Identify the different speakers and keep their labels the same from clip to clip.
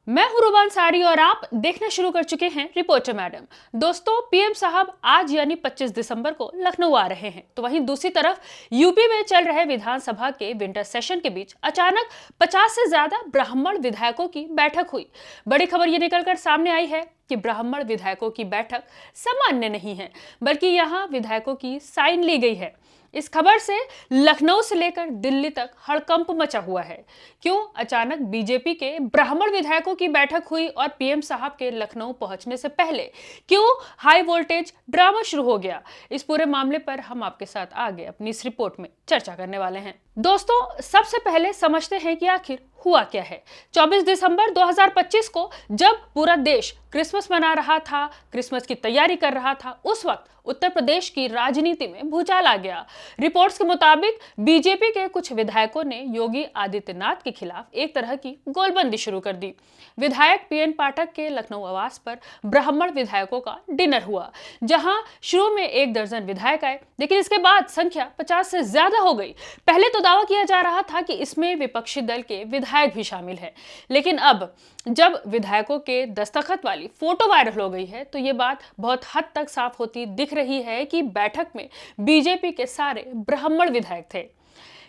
Speaker 1: मैं हूं रुबान सारी और आप देखना शुरू कर चुके हैं रिपोर्टर मैडम। दोस्तों, पीएम साहब आज यानी 25 दिसंबर को लखनऊ आ रहे हैं, तो वहीं दूसरी तरफ यूपी में चल रहे विधानसभा के विंटर सेशन के बीच अचानक 50 से ज्यादा ब्राह्मण विधायकों की बैठक हुई। बड़ी खबर ये निकलकर सामने आई है कि ब्राह्मण विधायकों की बैठक सामान्य नहीं है, बल्कि यहाँ विधायकों की साइन ली गई है। इस खबर से लखनऊ से लेकर दिल्ली तक हड़कंप मचा हुआ है। क्यों अचानक बीजेपी के ब्राह्मण विधायकों की बैठक हुई और पीएम साहब के लखनऊ पहुंचने से पहले क्यों हाई वोल्टेज ड्रामा शुरू हो गया, इस पूरे मामले पर हम आपके साथ आगे अपनी इस रिपोर्ट में चर्चा करने वाले हैं। दोस्तों, सबसे पहले समझते हैं कि आखिर हुआ क्या है। 24 दिसंबर 2025 को जब पूरा देश क्रिसमस मना रहा था, क्रिसमस की तैयारी कर रहा था, उस वक्त उत्तर प्रदेश की राजनीति में भूचाल आ गया। रिपोर्ट्स के मुताबिक बीजेपी के कुछ विधायकों ने योगी आदित्यनाथ के खिलाफ एक तरह की गोलबंदी शुरू कर दी। विधायक पीएन पाठक के लखनऊ आवास पर ब्राह्मण विधायकों का डिनर हुआ, जहां शुरू में 1 दर्जन विधायक आए, लेकिन इसके बाद संख्या 50 से ज्यादा हो गई। पहले तो दावा किया जा रहा था कि इसमें विपक्षी दल के विधायक भी शामिल हैं, लेकिन अब जब विधायकों के दस्तखत वाली फोटो वायरल हो गई है, तो ये बात बहुत हद तक साफ होती दिख रही है कि बैठक में बीजेपी के सारे ब्राह्मण विधायक थे।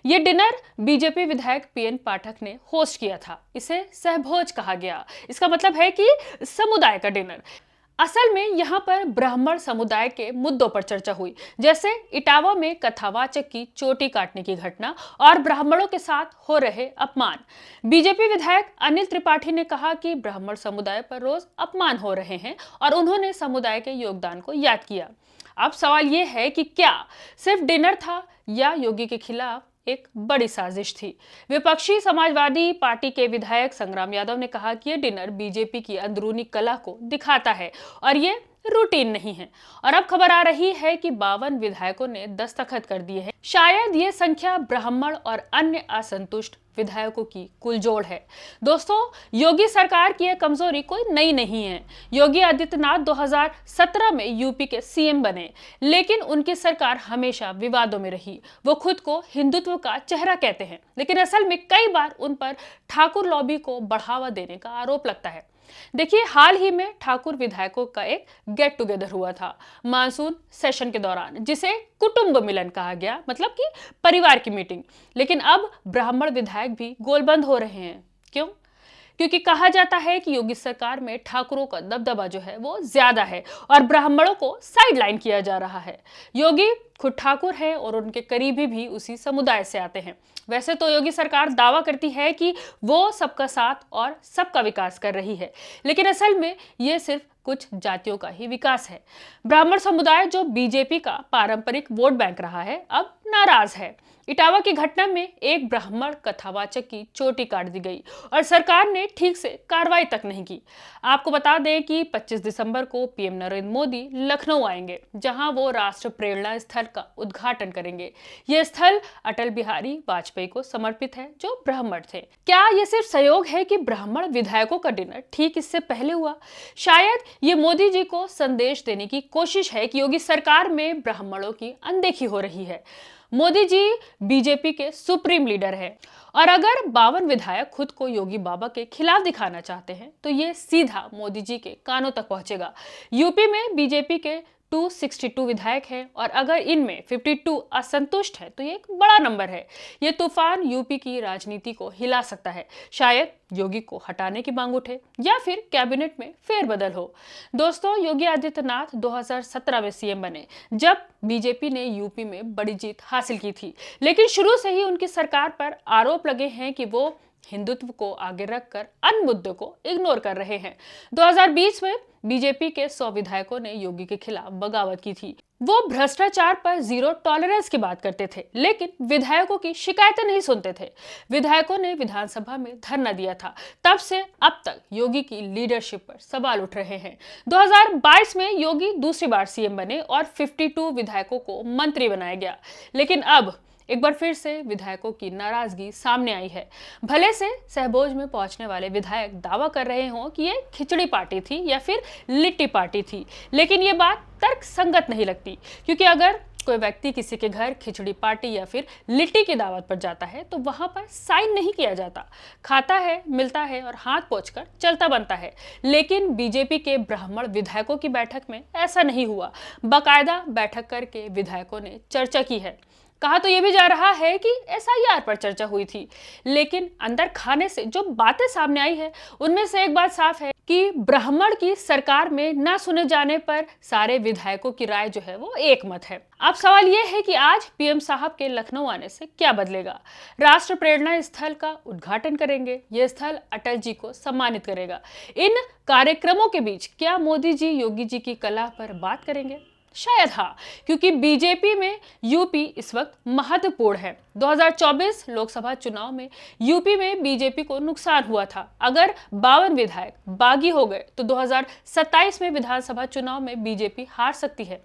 Speaker 1: ये डिनर बीजेपी विधायक पीएन पाठक ने होस्ट किया था। इसे सहभोज कहा गया। इसका मतलब है कि समुदाय का डिनर। असल में यहाँ पर ब्राह्मण समुदाय के मुद्दों पर चर्चा हुई, जैसे इटावा में कथावाचक की चोटी काटने की घटना और ब्राह्मणों के साथ हो रहे अपमान। बीजेपी विधायक अनिल त्रिपाठी ने कहा कि ब्राह्मण समुदाय पर रोज अपमान हो रहे हैं और उन्होंने समुदाय के योगदान को याद किया। अब सवाल ये है कि क्या सिर्फ डिनर था या योगी के खिलाफ एक बड़ी साजिश थी। विपक्षी समाजवादी पार्टी के विधायक संग्राम यादव ने कहा कि यह डिनर बीजेपी की अंदरूनी कला को दिखाता है और ये रूटीन नहीं है। और अब खबर आ रही है कि 52 विधायकों ने दस्तखत कर दिए हैं। शायद ये संख्या ब्राह्मण और अन्य असंतुष्ट विधायकों की कुल जोड़ है। दोस्तों, योगी सरकार की यह कमजोरी कोई नई नहीं है। योगी आदित्यनाथ 2017 में यूपी के सीएम बने, लेकिन उनकी सरकार हमेशा विवादों में रही। वो खुद को हिंदुत्व का चेहरा कहते हैं, लेकिन असल में कई बार उन पर ठाकुर लॉबी को बढ़ावा देने का आरोप लगता है। देखिए, हाल ही में ठाकुर विधायकों का एक गेट टुगेदर हुआ था मानसून सेशन के दौरान, जिसे कुटुंब मिलन कहा गया, मतलब कि परिवार की मीटिंग। लेकिन अब ब्राह्मण विधायक भी गोलबंद हो रहे हैं। क्यों? क्योंकि कहा जाता है कि योगी सरकार में ठाकुरों का दबदबा जो है वो ज्यादा है और ब्राह्मणों को साइडलाइन किया जा रहा है। योगी खुद ठाकुर है और उनके करीबी भी उसी समुदाय से आते हैं। वैसे तो योगी सरकार दावा करती है कि वो सबका साथ और सबका विकास कर रही है, लेकिन असल में ये सिर्फ कुछ जातियों का ही विकास है। ब्राह्मण समुदाय, जो बीजेपी का पारंपरिक वोट बैंक रहा है, अब नाराज है। इटावा की घटना में एक ब्राह्मण कथावाचक की चोटी काट दी गई और सरकार ने ठीक से कार्रवाई तक नहीं की। आपको बता दें कि 25 दिसंबर को पीएम नरेंद्र मोदी लखनऊ आएंगे, जहां वो राष्ट्र प्रेरणा स्थल का उद्घाटन करेंगे। यह स्थल अटल बिहारी वाजपेयी को समर्पित है, जो ब्राह्मण थे। क्या ये सिर्फ सहयोग है कि ब्राह्मण विधायकों का डिनर ठीक इससे पहले हुआ? शायद ये मोदी जी को संदेश देने की कोशिश है कि योगी सरकार में ब्राह्मणों की अनदेखी हो रही है। मोदी जी बीजेपी के सुप्रीम लीडर हैं और अगर 52 विधायक खुद को योगी बाबा के खिलाफ दिखाना चाहते हैं, तो ये सीधा मोदी जी के कानों तक पहुंचेगा। यूपी में बीजेपी के 262 विधायक हैं और अगर इनमें 52 असंतुष्ट है, तो ये एक बड़ा नंबर है। ये तूफान यूपी की राजनीति को हिला सकता है। शायद योगी को हटाने की मांग उठे या फिर कैबिनेट में फेरबदल हो। दोस्तों, योगी आदित्यनाथ 2017 में सीएम बने, जब बीजेपी ने यूपी में बड़ी जीत हासिल की थी, लेकिन शुरू से ही उनकी सरकार पर आरोप लगे हैं कि वो हिंदुत्व को आगे रखकर अन्य मुद्दों को इग्नोर कर रहे हैं। 2020 में बीजेपी के 100 विधायकों ने योगी के खिलाफ बगावत की थी। वो भ्रष्टाचार पर जीरो टॉलरेंस की बात करते थे, लेकिन विधायकों की शिकायतें नहीं सुनते थे। विधायकों ने विधानसभा में धरना दिया था। तब से अब तक योगी की लीडरशिप पर सवाल उठ रहे हैं। 2022 में योगी दूसरी बार सीएम बने और 52 विधायकों को मंत्री बनाया गया, लेकिन अब एक बार फिर से विधायकों की नाराजगी सामने आई है। भले से सहभोज में पहुंचने वाले विधायक दावा कर रहे हों कि ये खिचड़ी पार्टी थी या फिर लिट्टी पार्टी थी, लेकिन ये बात तर्क संगत नहीं लगती, क्योंकि अगर कोई व्यक्ति किसी के घर खिचड़ी पार्टी या फिर लिट्टी की दावत पर जाता है तो वहां पर साइन नहीं किया जाता, खाता है, मिलता है और हाथ पोंछकर चलता बनता है। लेकिन बीजेपी के ब्राह्मण विधायकों की बैठक में ऐसा नहीं हुआ। बाकायदा बैठक करके विधायकों ने चर्चा की है। कहा तो यह भी जा रहा है कि एसआईआर पर चर्चा हुई थी, लेकिन अंदर खाने से जो बातें सामने आई है उनमें से एक बात साफ है कि ब्राह्मण की सरकार में ना सुने जाने पर सारे विधायकों की राय जो है वो एक मत है। अब सवाल यह है कि आज पीएम साहब के लखनऊ आने से क्या बदलेगा। राष्ट्र प्रेरणा स्थल का उद्घाटन करेंगे, यह स्थल अटल जी को सम्मानित करेगा। इन कार्यक्रमों के बीच क्या मोदी जी योगी जी की कला पर बात करेंगे? शायद हाँ, क्योंकि बीजेपी में यूपी इस वक्त महत्वपूर्ण है। 2024 लोकसभा चुनाव में यूपी में बीजेपी को नुकसान हुआ था। अगर 52 विधायक बागी हो गए तो 2027 में विधानसभा चुनाव में बीजेपी हार सकती है।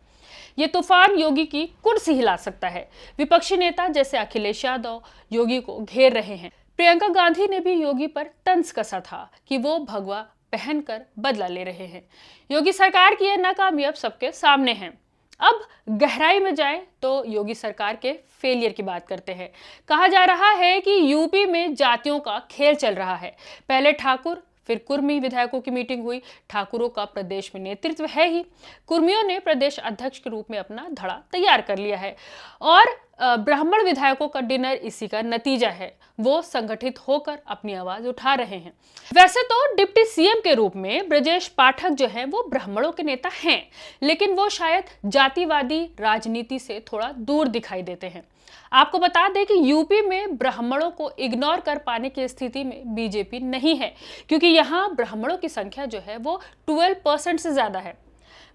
Speaker 1: ये तूफान योगी की कुर्सी हिला सकता है। विपक्षी नेता जैसे अखिलेश यादव योगी को घेर रहे हैं। प्रियंका गांधी ने भी योगी पर तंज कसा था कि वो भगवा पहनकर बदला ले रहे हैं। योगी सरकार की यह नाकामी अब सबके सामने है। अब गहराई में जाएं तो योगी सरकार के फेलियर की बात करते हैं। कहा जा रहा है कि यूपी में जातियों का खेल चल रहा है। पहले ठाकुर फिर कुर्मी विधायकों की मीटिंग हुई। ठाकुरों का प्रदेश में नेतृत्व है ही, कुर्मियों ने प्रदेश अध्यक्ष के रूप में अपना धड़ा तैयार कर लिया है और ब्राह्मण विधायकों का डिनर इसी का नतीजा है। वो संगठित होकर अपनी आवाज उठा रहे हैं। वैसे तो डिप्टी सीएम के रूप में ब्रजेश पाठक जो हैं वो ब्राह्मणों के नेता हैं, लेकिन वो शायद जातिवादी राजनीति से थोड़ा दूर दिखाई देते हैं। आपको बता दें कि यूपी में ब्राह्मणों को इग्नोर कर पाने की स्थिति में बीजेपी नहीं है, क्योंकि यहाँ ब्राह्मणों की संख्या जो है वो 12% से ज्यादा है।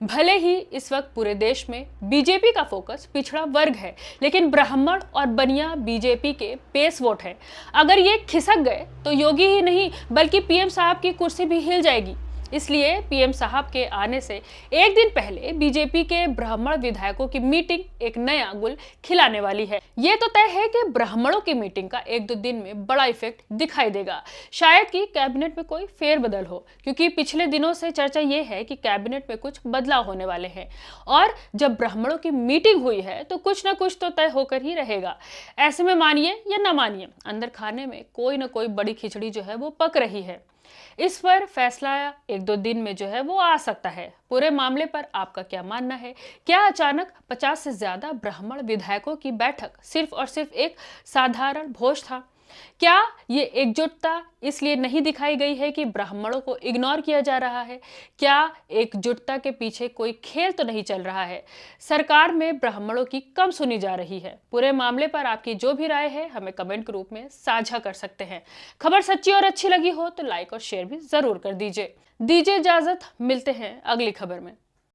Speaker 1: भले ही इस वक्त पूरे देश में बीजेपी का फोकस पिछड़ा वर्ग है, लेकिन ब्राह्मण और बनिया बीजेपी के बेस वोट है। अगर ये खिसक गए तो योगी ही नहीं बल्कि पीएम साहब की कुर्सी भी हिल जाएगी। इसलिए पीएम साहब के आने से एक दिन पहले बीजेपी के ब्राह्मण विधायकों की मीटिंग एक नया गुल खिलाने वाली है। ये तो तय है कि ब्राह्मणों की मीटिंग का 1-2 दिन में बड़ा इफेक्ट दिखाई देगा। शायद कि कैबिनेट में कोई फेरबदल हो, क्योंकि पिछले दिनों से चर्चा ये है कि कैबिनेट में कुछ बदलाव होने वाले हैं और जब ब्राह्मणों की मीटिंग हुई है तो कुछ ना कुछ तो तय होकर ही रहेगा। ऐसे में मानिए या ना मानिए, अंदर खाने में कोई ना कोई बड़ी खिचड़ी जो है वो पक रही है। इस पर फैसला 1-2 दिन में जो है वो आ सकता है। पूरे मामले पर आपका क्या मानना है? क्या अचानक 50 से ज्यादा ब्राह्मण विधायकों की बैठक सिर्फ और सिर्फ एक साधारण भोज था? क्या ये एकजुटता इसलिए नहीं दिखाई गई है कि ब्राह्मणों को इग्नोर किया जा रहा है? क्या एकजुटता के पीछे कोई खेल तो नहीं चल रहा है? सरकार में ब्राह्मणों की कम सुनी जा रही है। पूरे मामले पर आपकी जो भी राय है हमें कमेंट के रूप में साझा कर सकते हैं। खबर सच्ची और अच्छी लगी हो तो लाइक और शेयर भी जरूर कर दीजिए। इजाजत, मिलते हैं अगली खबर में।